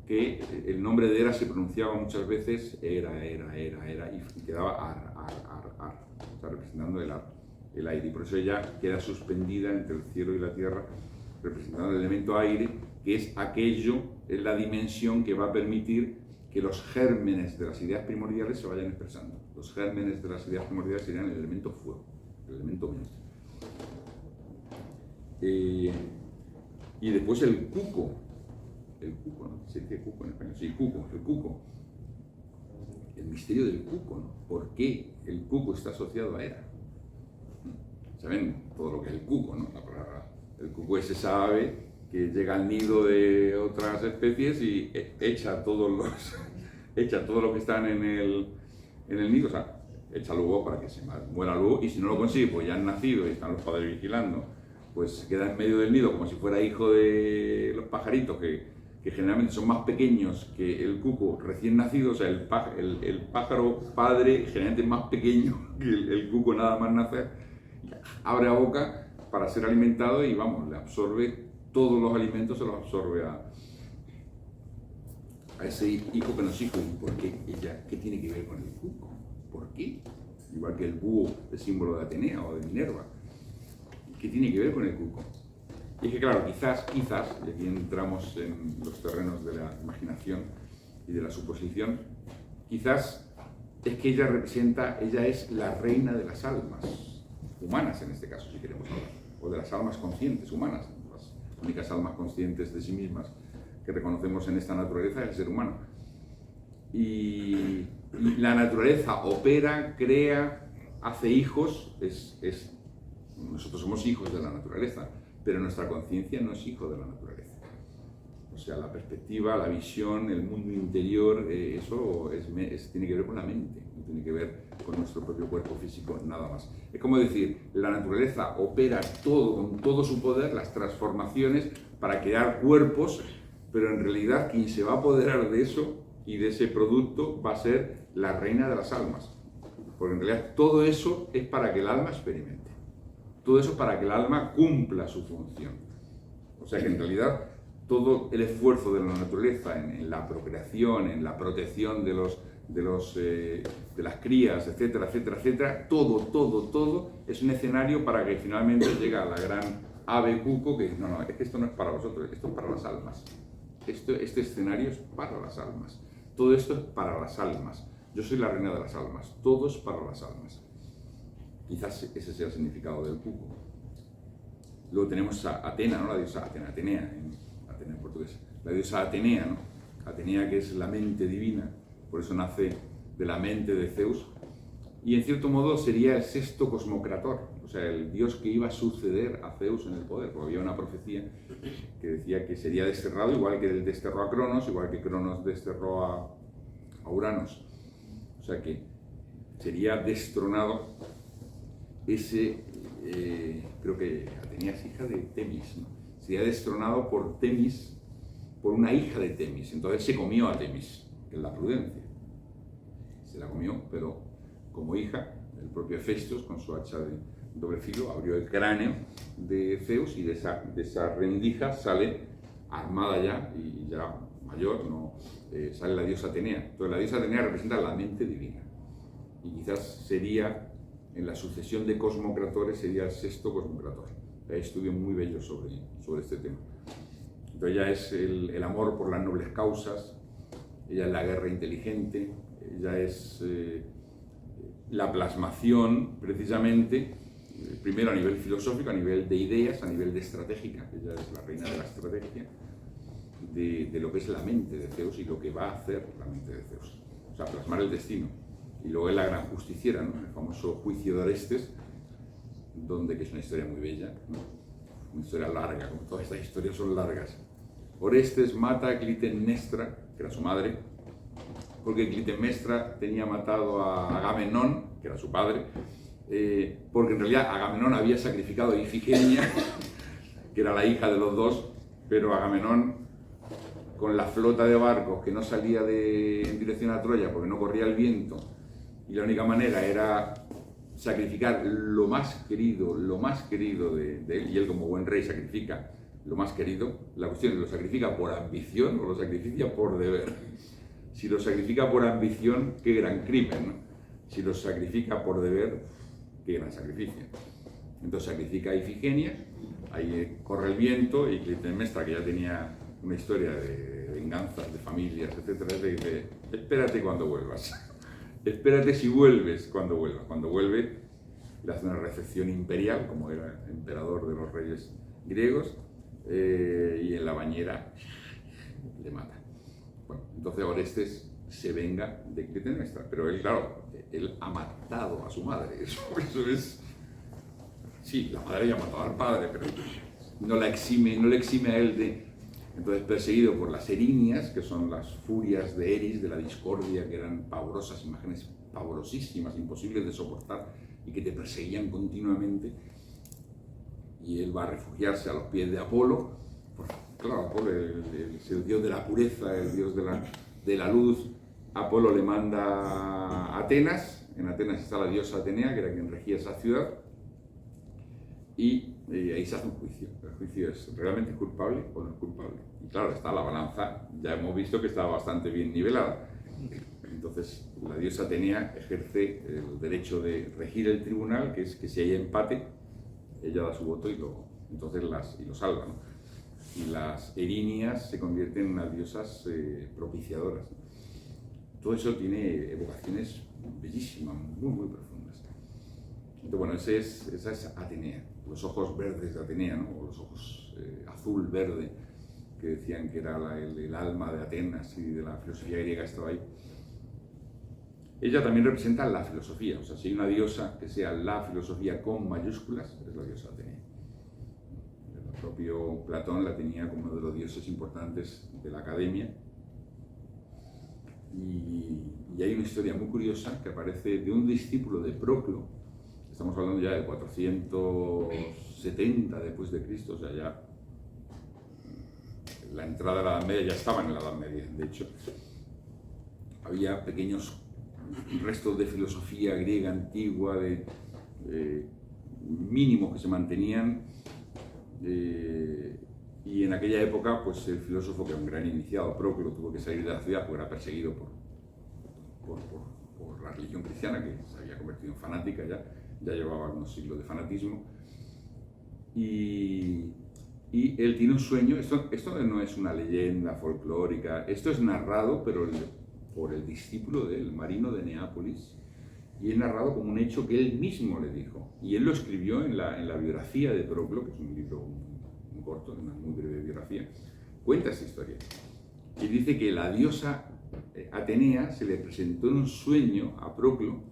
que el nombre de Hera se pronunciaba muchas veces Hera, y quedaba ar, o sea, representando el aire. Y por eso ella queda suspendida entre el cielo y la tierra, representando el elemento aire, que es es la dimensión que va a permitir que los gérmenes de las ideas primordiales se vayan expresando. Los gérmenes de las ideas primordiales serían el elemento fuego, el elemento mente. Y después el cuco, ¿no? ¿Se dice cuco en español? Sí, el cuco. El misterio del cuco, ¿no? ¿Por qué el cuco está asociado a Hera? ¿Saben todo lo que es el cuco, ¿no? El cuco es esa ave que llega al nido de otras especies y echa todo lo que están en el nido, o sea, echa luego para que se muera luego, y si no lo consigue, pues ya han nacido y están los padres vigilando, pues se queda en medio del nido como si fuera hijo de los pajaritos que generalmente son más pequeños que el cuco recién nacido. O sea, el pájaro padre generalmente es más pequeño que el cuco nada más nacer, abre la boca para ser alimentado y vamos, le absorbe todos los alimentos, se los absorbe a ese hijo que no es hijo. ¿Y por qué ella? ¿Qué tiene que ver con el cuco? ¿Por qué? Igual que el búho es símbolo de Atenea o de Minerva. ¿Qué tiene que ver con el cuco? Y es que claro, quizás, y aquí entramos en los terrenos de la imaginación y de la suposición, quizás es que ella es la reina de las almas, humanas en este caso, si queremos hablar, o de las almas conscientes humanas, las únicas almas conscientes de sí mismas que reconocemos en esta naturaleza es el ser humano. Y la naturaleza opera, crea, hace hijos, nosotros somos hijos de la naturaleza, pero nuestra conciencia no es hijo de la naturaleza. O sea, la perspectiva, la visión, el mundo interior, eso tiene que ver con la mente, no tiene que ver con nuestro propio cuerpo físico, nada más. Es como decir, la naturaleza opera todo, con todo su poder, las transformaciones para crear cuerpos, pero en realidad quien se va a apoderar de eso y de ese producto va a ser la reina de las almas. Porque en realidad todo eso es para que el alma experimente. Todo eso para que el alma cumpla su función. O sea que en realidad todo el esfuerzo de la naturaleza en la procreación, en la protección de las crías, etcétera, etcétera, etcétera, todo es un escenario para que finalmente llegue a la gran ave cuco que dice, no, es que esto no es para vosotros, esto es para las almas. Este escenario es para las almas. Todo esto es para las almas. Yo soy la reina de las almas. Todo es para las almas. Quizás ese sea el significado del cuco. Luego tenemos a Atena, ¿no? La diosa Atenea en portugués. La diosa Atenea, ¿no? Atenea, que es la mente divina, por eso nace de la mente de Zeus. Y en cierto modo sería el sexto cosmocrator, o sea, el dios que iba a suceder a Zeus en el poder, porque había una profecía que decía que sería desterrado, igual que él desterró a Cronos, igual que Cronos desterró a Uranos. O sea que sería destronado creo que Atenea es hija de Temis, ¿no? Sería destronado por Temis, por una hija de Temis. Entonces se comió a Temis, que es la prudencia. se la comió, pero como hija, el propio Hefestos, con su hacha de doble filo, abrió el cráneo de Zeus y de esa rendija sale, armada ya y ya mayor, ¿no? Sale la diosa Atenea. Entonces la diosa Atenea representa la mente divina y quizás sería, en la sucesión de cosmocratores, sería el sexto cosmocrator. Hay estudios muy bellos sobre este tema. Entonces ella es el amor por las nobles causas, ella es la guerra inteligente, ella es la plasmación, precisamente, primero a nivel filosófico, a nivel de ideas, a nivel de estratégica. Ella es la reina de la estrategia, de lo que es la mente de Zeus y lo que va a hacer la mente de Zeus. O sea, plasmar el destino. Y luego es la gran justiciera, ¿no? El famoso juicio de Orestes, que es una historia muy bella, ¿no? Una historia larga, como todas estas historias son largas. Orestes mata a Clitemnestra, que era su madre, porque Clitemnestra tenía matado a Agamenón, que era su padre, porque en realidad Agamenón había sacrificado a Ifigenia, que era la hija de los dos, pero Agamenón, con la flota de barcos que no salía en dirección a Troya porque no corría el viento, y la única manera era sacrificar lo más querido de él, y él como buen rey sacrifica lo más querido. La cuestión es, ¿lo sacrifica por ambición o lo sacrifica por deber? Si lo sacrifica por ambición, qué gran crimen, ¿no? Si lo sacrifica por deber, qué gran sacrificio. Entonces sacrifica a Ifigenia, ahí corre el viento, y Clitemnestra, que ya tenía una historia de venganzas, de familias, etcétera, le dice: espérate cuando vuelvas. Espérate si vuelves cuando vuelvas. Cuando vuelve, le hace una recepción imperial, como era emperador de los reyes griegos, y en la bañera le mata. Bueno, entonces Orestes se venga de Clitemnestra, pero él, claro, él ha matado a su madre. Eso es... Sí, la madre ya ha matado al padre, pero no le exime a él de... Entonces, perseguido por las Erinias, que son las furias de Eris, de la discordia, que eran pavorosas, imágenes pavorosísimas, imposibles de soportar, y que te perseguían continuamente, y él va a refugiarse a los pies de Apolo. Porque, claro, Apolo es el dios de la pureza, el dios de la luz. Apolo le manda a Atenas. En Atenas está la diosa Atenea, que era quien regía esa ciudad, y ahí se hace un juicio. El juicio es: ¿realmente es culpable o no es culpable? Y claro, está la balanza, ya hemos visto que está bastante bien nivelada. Entonces la diosa Atenea ejerce el derecho de regir el tribunal, que es que si hay empate, ella da su voto y lo salva, ¿no? Y las Erinias se convierten en unas diosas propiciadoras. Todo eso tiene evocaciones bellísimas, muy, muy profundas. Entonces, bueno, esa es Atenea, los ojos verdes de Atenea, ¿no? O los ojos azul-verde, que decían que era el alma de Atenas y de la filosofía griega, estaba ahí. Ella también representa la filosofía, o sea, si hay una diosa que sea la filosofía con mayúsculas, es la diosa Atenea. El propio Platón la tenía como uno de los dioses importantes de la academia. Y hay una historia muy curiosa que aparece de un discípulo de Proclo. Estamos hablando ya de 470 después de Cristo, o sea, ya la entrada de la Edad Media, ya estaban en la Edad Media, de hecho. Había pequeños restos de filosofía griega antigua, mínimos que se mantenían, y en aquella época, pues el filósofo, que era un gran iniciado, Proclo, tuvo que salir de la ciudad porque era perseguido por la religión cristiana, que se había convertido en fanática, ya llevaba unos siglos de fanatismo, y él tiene un sueño. Esto no es una leyenda folclórica, esto es narrado por el discípulo del Marino de Neápolis, y es narrado como un hecho que él mismo le dijo, y él lo escribió en la biografía de Proclo, que es un libro muy corto, una muy breve biografía. Cuenta esta historia y dice que la diosa Atenea se le presentó en un sueño a Proclo,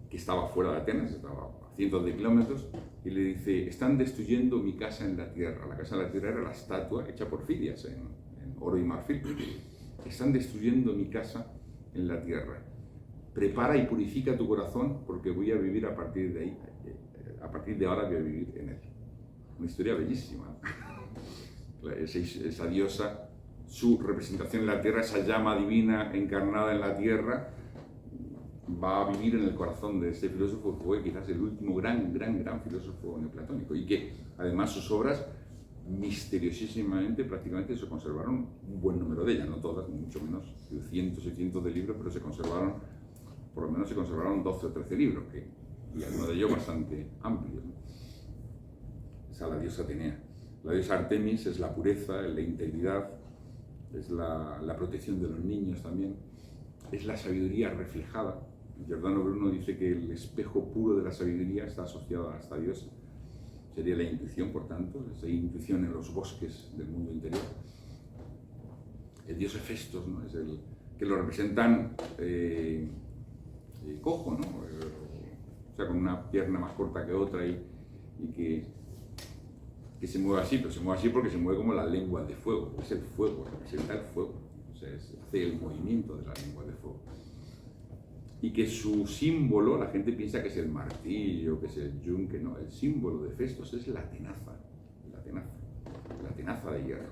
que estaba fuera de Atenas, estaba a cientos de kilómetros, y le dice: están destruyendo mi casa en la tierra. La casa en la tierra era la estatua hecha por Fidias en oro y marfil. Están destruyendo mi casa en la tierra. Prepara y purifica tu corazón, porque voy a vivir a partir de ahí. A partir de ahora voy a vivir en él. Una historia bellísima. Esa diosa, su representación en la tierra, esa llama divina encarnada en la tierra, va a vivir en el corazón de ese filósofo que fue quizás el último gran filósofo neoplatónico, y que además sus obras misteriosísimamente prácticamente se conservaron un buen número de ellas, no todas, ni mucho menos, cientos y cientos de libros, pero se conservaron, por lo menos se conservaron 12 o 13 libros, y alguno de ellos bastante amplios, ¿no? Esa es la diosa Atenea. La diosa Artemis es la pureza, es la integridad, es la protección de los niños también, es la sabiduría reflejada. Giordano Bruno dice que el espejo puro de la sabiduría está asociado a esta diosa. Sería la intuición, por tanto, esa intuición en los bosques del mundo interior. El dios Hefestos, ¿no? Es el que lo representan cojo, ¿no? O sea, con una pierna más corta que otra y que se mueve así, pero se mueve así porque se mueve como las lenguas de fuego. Es el fuego, representa el fuego. O sea, hace el movimiento de las lenguas de fuego. Y que su símbolo, la gente piensa que es el martillo, que es el yunque, no, el símbolo de Hefestos es la tenaza de hierro.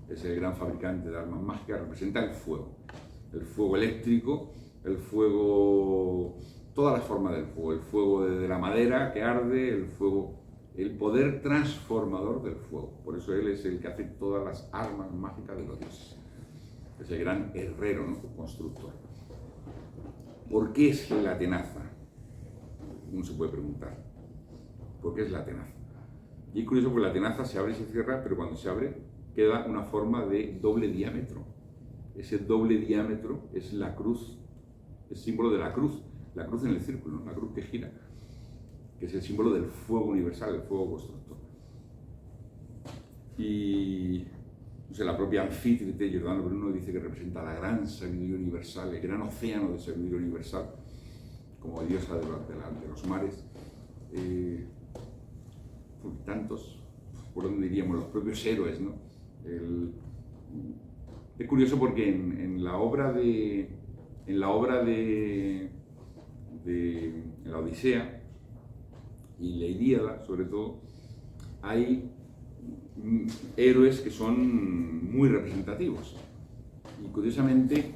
Es el gran fabricante de armas mágicas, representa el fuego eléctrico, el fuego, todas las formas del fuego, el fuego de la madera que arde, el poder transformador del fuego. Por eso él es el que hace todas las armas mágicas de los dioses. Es el gran herrero, ¿no? Constructor. ¿Por qué es la tenaza? Uno se puede preguntar. ¿Por qué es la tenaza? Y es curioso porque la tenaza se abre y se cierra, pero cuando se abre queda una forma de doble diámetro. Ese doble diámetro es la cruz, es símbolo de la cruz en el círculo, ¿no? La cruz que gira, que es el símbolo del fuego universal, el fuego constructor. Y no sé, la propia Anfítrite, Giordano Bruno, dice que representa la gran sabiduría universal, el gran océano de sabiduría universal, como diosa de los mares. Tantos, por donde diríamos, los propios héroes, ¿no? Es curioso porque en la Odisea y la Ilíada, sobre todo, hay héroes que son muy representativos. Y curiosamente,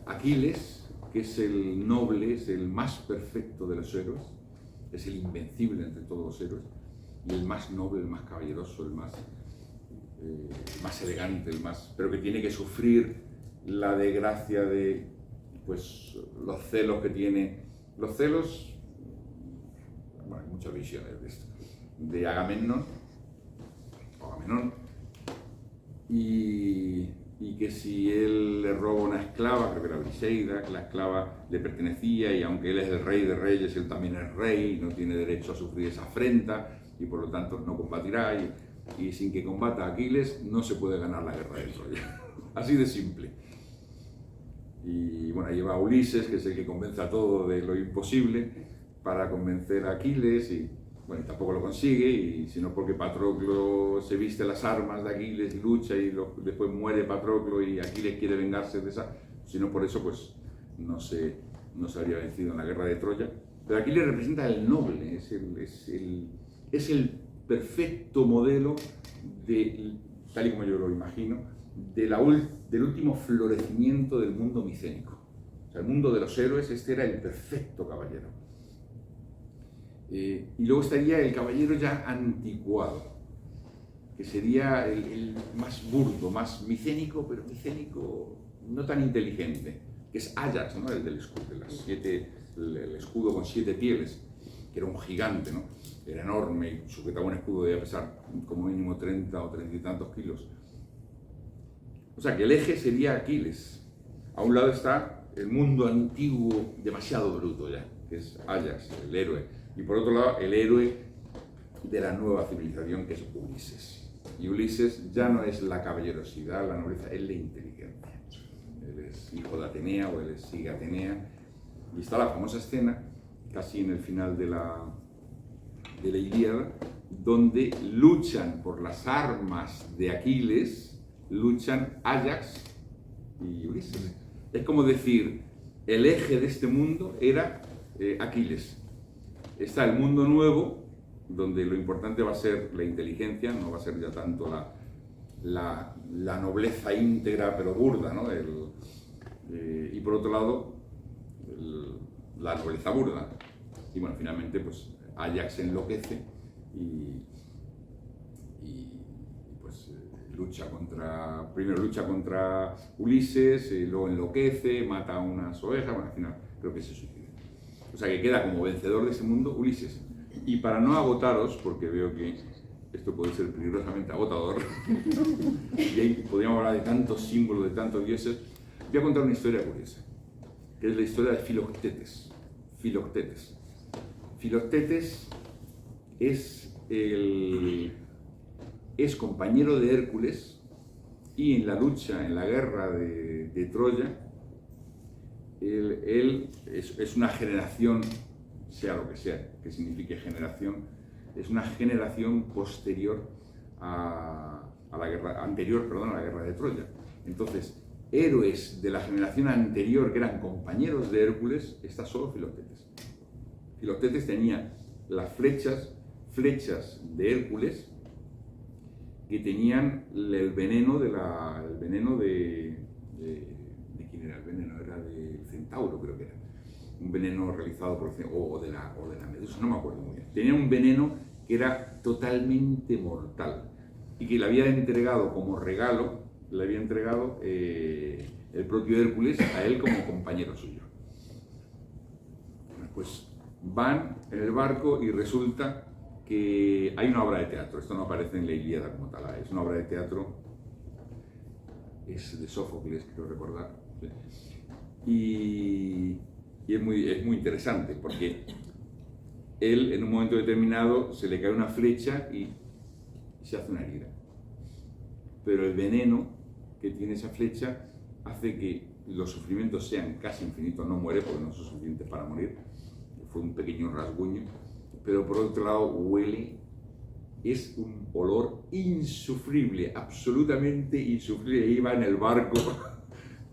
Aquiles, que es el noble, es el más perfecto de los héroes, es el invencible entre todos los héroes, y el más noble, el más caballeroso, el más elegante, pero que tiene que sufrir la desgracia de, pues, los celos que tiene. Los celos, bueno, hay muchas visiones de esto, de Agamenón, y que si él le roba una esclava, creo que era Briseida, que la esclava le pertenecía, y aunque él es el rey de reyes, él también es rey, no tiene derecho a sufrir esa afrenta, y por lo tanto no combatirá, y sin que combata a Aquiles no se puede ganar la guerra de Troya. Así de simple. Y bueno, ahí va Ulises, que es el que convence a todo de lo imposible para convencer a Aquiles, y bueno, tampoco lo consigue, y sino porque Patroclo se viste las armas de Aquiles y lucha, y después muere Patroclo y Aquiles quiere vengarse de esa, sino por eso pues no se habría vencido en la guerra de Troya. Pero Aquiles representa el noble, es el perfecto modelo, tal y como yo lo imagino, del último florecimiento del mundo micénico. O sea, el mundo de los héroes, este era el perfecto caballero. Y luego estaría el caballero ya anticuado, que sería el más burdo, más micénico, pero micénico no tan inteligente, que es Ajax, ¿no? El del escudo, el escudo con 7 pieles, que era un gigante, ¿no? Era enorme y sujetaba un escudo, debía pesar como mínimo 30 o 30 y tantos kilos. O sea que el eje sería Aquiles. A un lado está el mundo antiguo, demasiado bruto ya, que es Ajax, el héroe. Y por otro lado, el héroe de la nueva civilización, que es Ulises. Y Ulises ya no es la caballerosidad, la nobleza, es la inteligencia. Él es hijo de Atenea, o él sigue a Atenea. Y está la famosa escena, casi en el final de la Ilíada, donde luchan por las armas de Aquiles, luchan Ajax y Ulises. Es como decir, el eje de este mundo era Aquiles. Está el mundo nuevo, donde lo importante va a ser la inteligencia, no va a ser ya tanto la nobleza íntegra pero burda, ¿no? Y por otro lado, la nobleza burda. Y bueno, finalmente pues Ajax se enloquece y pues primero lucha contra Ulises, luego enloquece, mata a unas ovejas, bueno, al final creo que se suicida. O sea que queda como vencedor de ese mundo Ulises. Y para no agotaros, porque veo que esto puede ser peligrosamente agotador, y ahí podríamos hablar de tantos símbolos, de tantos dioses, voy a contar una historia curiosa, que es la historia de Filoctetes. Filoctetes es compañero de Hércules y en la lucha, en la guerra de Troya, él es una generación, sea lo que sea, que signifique generación, es una generación posterior a la guerra anterior, perdón, a la guerra de Troya. Entonces, héroes de la generación anterior que eran compañeros de Hércules, está solo Filoctetes. Filoctetes tenía las flechas de Hércules que tenían el veneno de ¿quién era el veneno? Era del centauro, creo que era. Un veneno realizado por o de la medusa, no me acuerdo muy bien. Tenía un veneno que era totalmente mortal y que le había entregado como regalo, el propio Hércules a él como compañero suyo. Pues van en el barco y resulta que hay una obra de teatro. Esto no aparece en la Ilíada como tal, es una obra de teatro, es de Sófocles, creo recordar. Y es muy interesante porque él en un momento determinado se le cae una flecha y se hace una herida. Pero el veneno que tiene esa flecha hace que los sufrimientos sean casi infinitos. No muere porque no son suficientes para morir. Fue un pequeño rasguño. Pero por otro lado huele, es un olor insufrible, absolutamente insufrible. Y va en el barco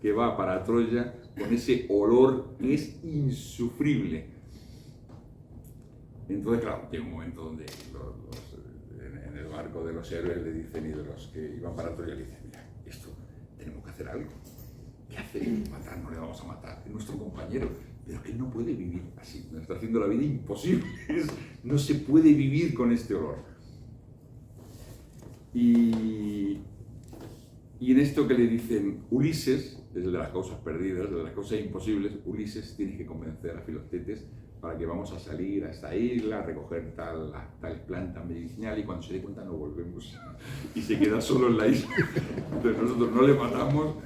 que va para Troya con ese olor que es insufrible. Entonces, claro, llega un momento donde en el barco de los héroes le dicen, y de los que iban para Troya le dicen, mira, esto tenemos que hacer algo. ¿Qué hacemos? Matar, no le vamos a matar. Es nuestro compañero, pero que no puede vivir así. Nos está haciendo la vida imposible. No se puede vivir con este olor. Y en esto que le dicen Ulises, es el de las causas perdidas, de las causas imposibles, Ulises tiene que convencer a Filoctetes para que vamos a salir a esta isla, a recoger tal planta medicinal y cuando se dé cuenta no volvemos y se queda solo en la isla. Entonces nosotros no le matamos,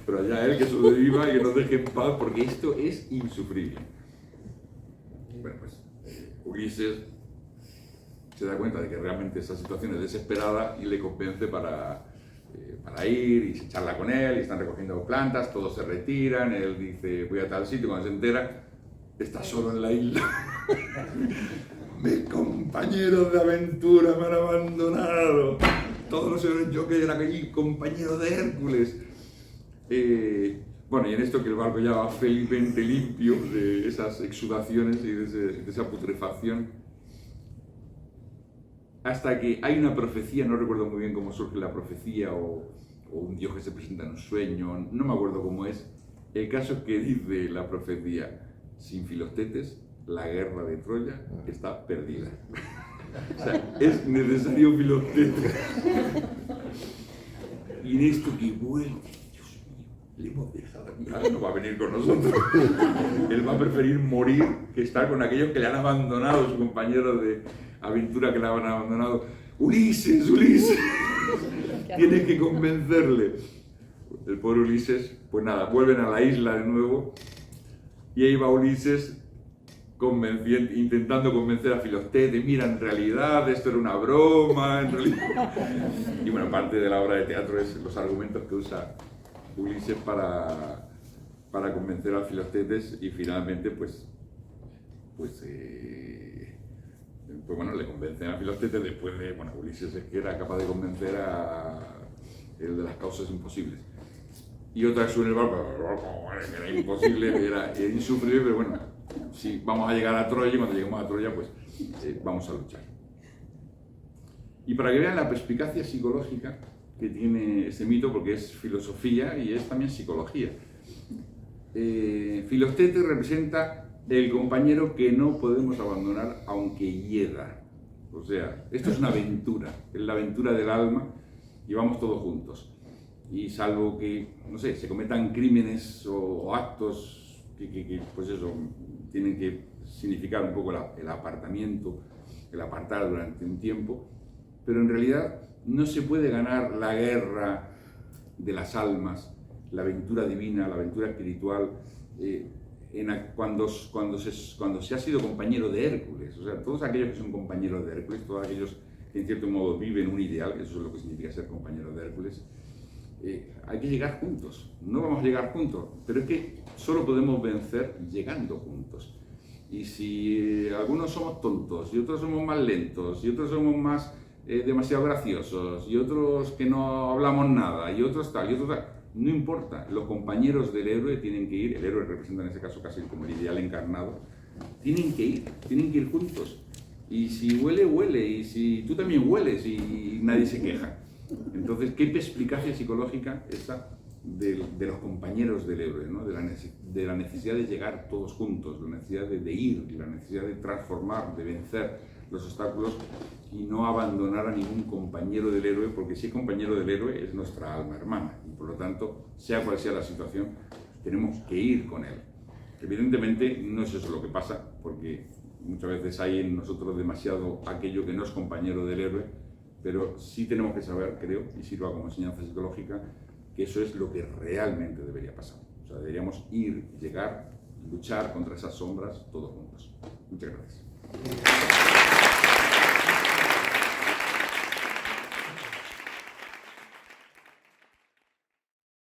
pero allá él que sobreviva y que nos deje en paz porque esto es insufrible. Bueno, pues Ulises se da cuenta de que realmente esa situación es desesperada y le convence para ir y se charla con él y están recogiendo plantas, todos se retiran, él dice voy a tal sitio, cuando se entera está solo en la isla. Mis compañeros de aventura me han abandonado, todos los héroes, yo que era aquel compañero de Hércules. Bueno, y en esto que el barco ya va felizmente limpio de esas exudaciones y de esa putrefacción, hasta que hay una profecía, no recuerdo muy bien cómo surge la profecía, o un dios que se presenta en un sueño, no me acuerdo cómo es. El caso es que dice la profecía, sin Filoctetes, la guerra de Troya está perdida. O sea, es necesario Filoctetes. Y en esto que vuelve, Dios mío, le hemos dejado aquí, ahora no va a venir con nosotros. Él va a preferir morir que estar con aquellos que le han abandonado, sus compañeros de aventura que le han abandonado. Ulises, Ulises, tienes que convencerle. El pobre Ulises, pues nada, vuelven a la isla de nuevo y ahí va Ulises intentando convencer a Filoctetes, mira, en realidad esto era una broma, en realidad. Y bueno, parte de la obra de teatro es los argumentos que usa Ulises para convencer a Filoctetes y finalmente pues bueno, le convencen a Filoctetes después de, bueno, Ulises es que era capaz de convencer a el de las causas imposibles. Y otra vez sube el barco, era imposible, era insufrible, pero bueno, sí, vamos a llegar a Troya y cuando lleguemos a Troya, pues vamos a luchar. Y para que vean la perspicacia psicológica que tiene ese mito, porque es filosofía y es también psicología. Filoctetes representa el compañero que no podemos abandonar aunque hieda. O sea, esto es una aventura, es la aventura del alma y vamos todos juntos. Y salvo que, no sé, se cometan crímenes o actos que pues eso, tienen que significar un poco el apartamiento, el apartar durante un tiempo, pero en realidad no se puede ganar la guerra de las almas, la aventura divina, la aventura espiritual, cuando se ha sido compañero de Hércules. O sea, todos aquellos que son compañeros de Hércules, todos aquellos que en cierto modo viven un ideal, eso es lo que significa ser compañero de Hércules, hay que llegar juntos. No vamos a llegar juntos, pero es que solo podemos vencer llegando juntos. Y si algunos somos tontos, y otros somos más lentos, y otros somos más demasiado graciosos, y otros que no hablamos nada, y otros tal, no importa, los compañeros del héroe tienen que ir, el héroe representa en ese caso casi como el ideal encarnado, tienen que ir juntos. Y si huele, huele, y si tú también hueles y nadie se queja. Entonces, ¿qué perspicacia psicológica esa de los compañeros del héroe, ¿no? de la necesidad de llegar todos juntos, la necesidad de ir, la necesidad de transformar, de vencer los obstáculos y no abandonar a ningún compañero del héroe, porque si es compañero del héroe es nuestra alma hermana y por lo tanto, sea cual sea la situación, tenemos que ir con él. Evidentemente no es eso lo que pasa, porque muchas veces hay en nosotros demasiado aquello que no es compañero del héroe, pero sí tenemos que saber, creo, y sirva como enseñanza psicológica, que eso es lo que realmente debería pasar. O sea, deberíamos ir, llegar, luchar contra esas sombras todos juntos. Muchas gracias.